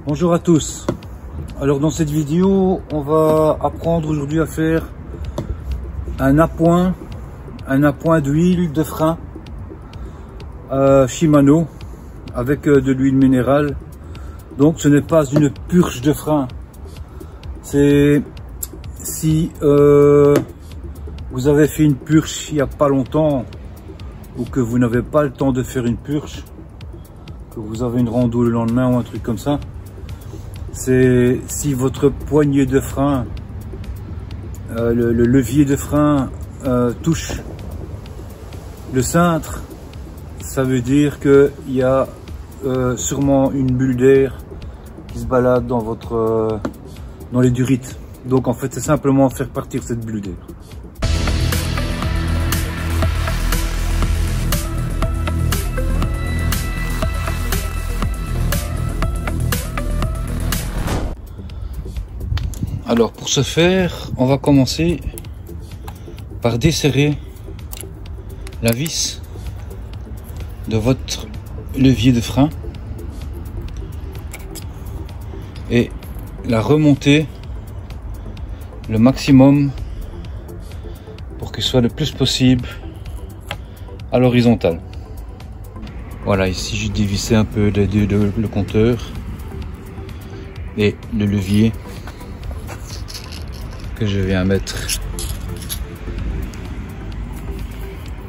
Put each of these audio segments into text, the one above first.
Bonjour à tous. Alors dans cette vidéo, on va apprendre aujourd'hui à faire un appoint d'huile de frein Shimano avec de l'huile minérale. Donc ce n'est pas une purge de frein. C'est si vous avez fait une purge il n'y a pas longtemps ou que vous n'avez pas le temps de faire une purge, que vous avez une rando le lendemain ou un truc comme ça. C'est si votre poignée de frein, le levier de frein touche le cintre, ça veut dire qu'il y a sûrement une bulle d'air qui se balade dans les durites. Donc en fait c'est simplement faire partir cette bulle d'air. Alors pour ce faire, on va commencer par desserrer la vis de votre levier de frein et la remonter le maximum pour qu'il soit le plus possible à l'horizontale. Voilà, ici j'ai dévissé un peu le compteur et le levier que je viens mettre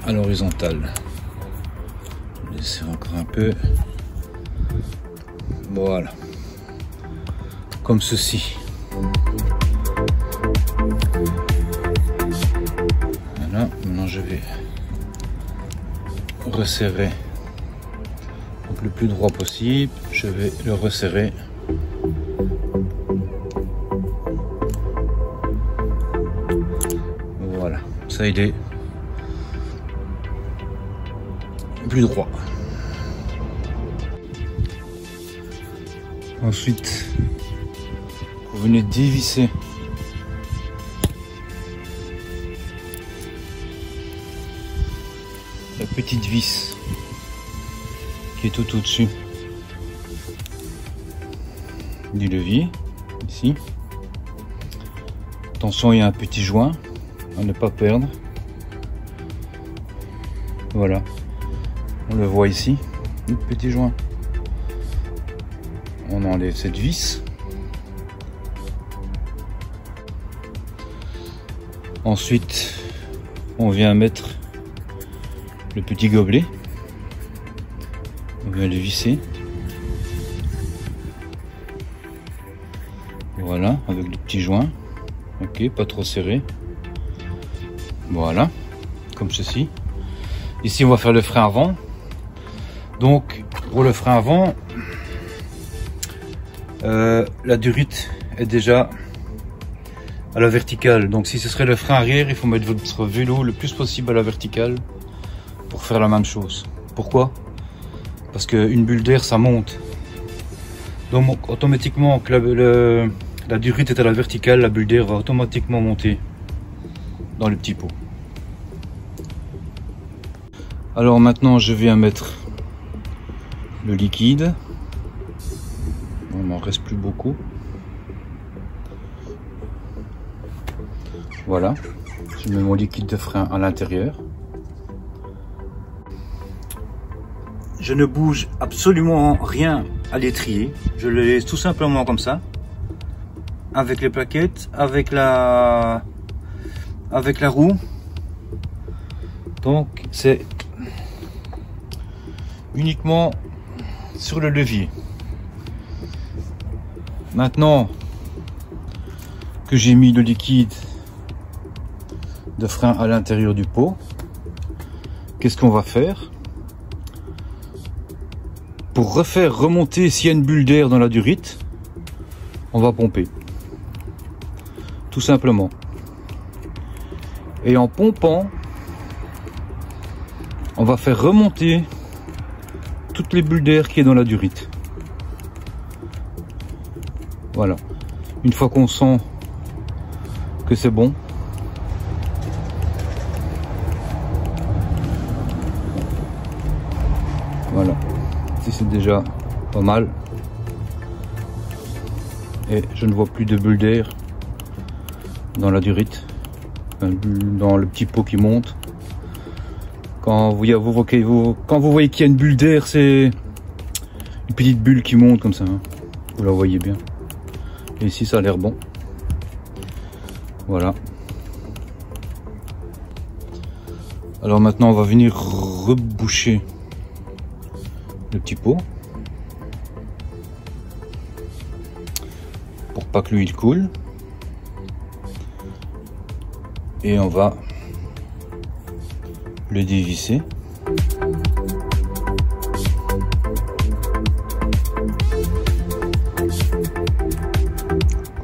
à l'horizontale. Je vais laisser encore un peu. Voilà. Comme ceci. Voilà. Maintenant je vais resserrer donc le plus droit possible. Je vais le resserrer. Voilà, ça il est plus droit. Ensuite, vous venez dévisser la petite vis qui est tout au-dessus du levier, ici. Attention, il y a un petit joint à ne pas perdre. Voilà, on le voit ici, le petit joint. On enlève cette vis. Ensuite, on vient mettre le petit gobelet. On vient le visser. Voilà, avec le petit joint. Ok, pas trop serré. Voilà, comme ceci. Ici, on va faire le frein avant. Donc, pour le frein avant, la durite est déjà à la verticale. Donc, si ce serait le frein arrière, il faut mettre votre vélo le plus possible à la verticale pour faire la même chose. Pourquoi? Parce qu'une bulle d'air, ça monte. Donc, automatiquement, que la durite est à la verticale, la bulle d'air va automatiquement monter dans le petit pot. Alors maintenant je viens mettre le liquide. On n'en reste plus beaucoup. Voilà, je mets mon liquide de frein à l'intérieur. Je ne bouge absolument rien à l'étrier. Je le laisse tout simplement comme ça. Avec les plaquettes, avec la roue. Donc c'est uniquement sur le levier. Maintenant que j'ai mis le liquide de frein à l'intérieur du pot, qu'est-ce qu'on va faire? Pour refaire remonter s'il y a une bulle d'air dans la durite, on va pomper. Tout simplement. Et en pompant, on va faire remonter toutes les bulles d'air qui est dans la durite. Voilà. Une fois qu'on sent que c'est bon, voilà. Si c'est déjà pas mal, Et je ne vois plus de bulles d'air dans la durite, dans le petit pot qui monte. Quand vous voyez qu'il y a une bulle d'air, c'est une petite bulle qui monte comme ça, hein. Vous la voyez bien. Et ici ça a l'air bon. Voilà. Alors maintenant on va venir reboucher le petit pot pour pas que l'huile coule. Et on va le dévisser.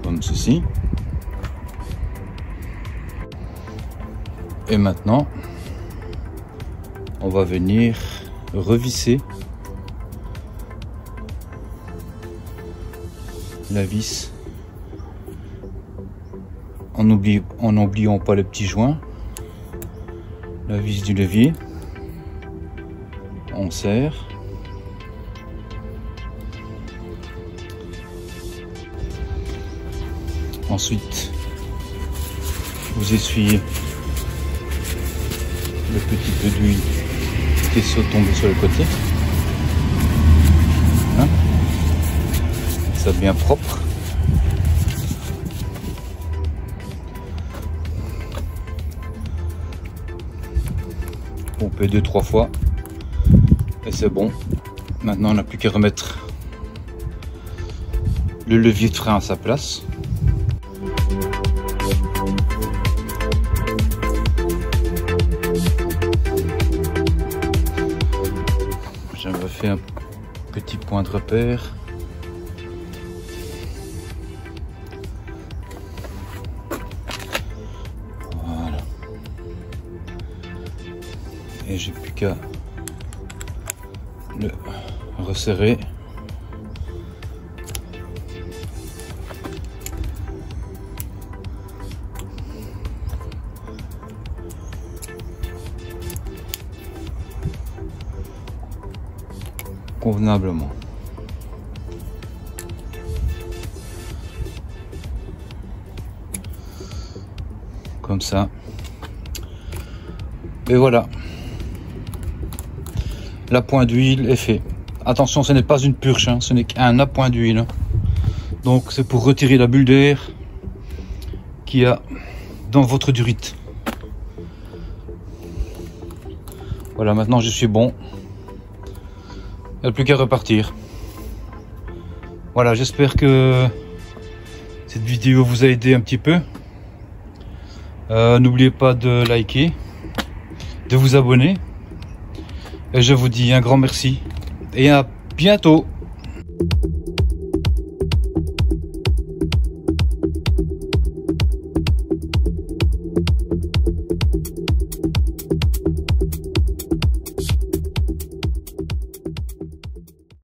Comme ceci. Et maintenant, on va venir revisser la vis en n'oubliant pas le petit joint, la vis du levier. On serre. Ensuite, vous essuyez le petit peu d'huile qui est tombé sur le côté. Hein? Ça bien propre. Pomper 2-3 fois et c'est bon. Maintenant on n'a plus qu'à remettre le levier de frein à sa place. J'avais fait un petit point de repère. Voilà. Et j'ai plus qu'à le resserrer. Convenablement. Comme ça. Et voilà. L'appoint d'huile est fait. Attention, ce n'est pas une purge, hein, ce n'est qu'un appoint d'huile. Donc c'est pour retirer la bulle d'air qu'il y a dans votre durite. Voilà, maintenant je suis bon. Il n'y a plus qu'à repartir. Voilà, j'espère que cette vidéo vous a aidé un petit peu. N'oubliez pas de liker, de vous abonner. Et je vous dis un grand merci et à bientôt.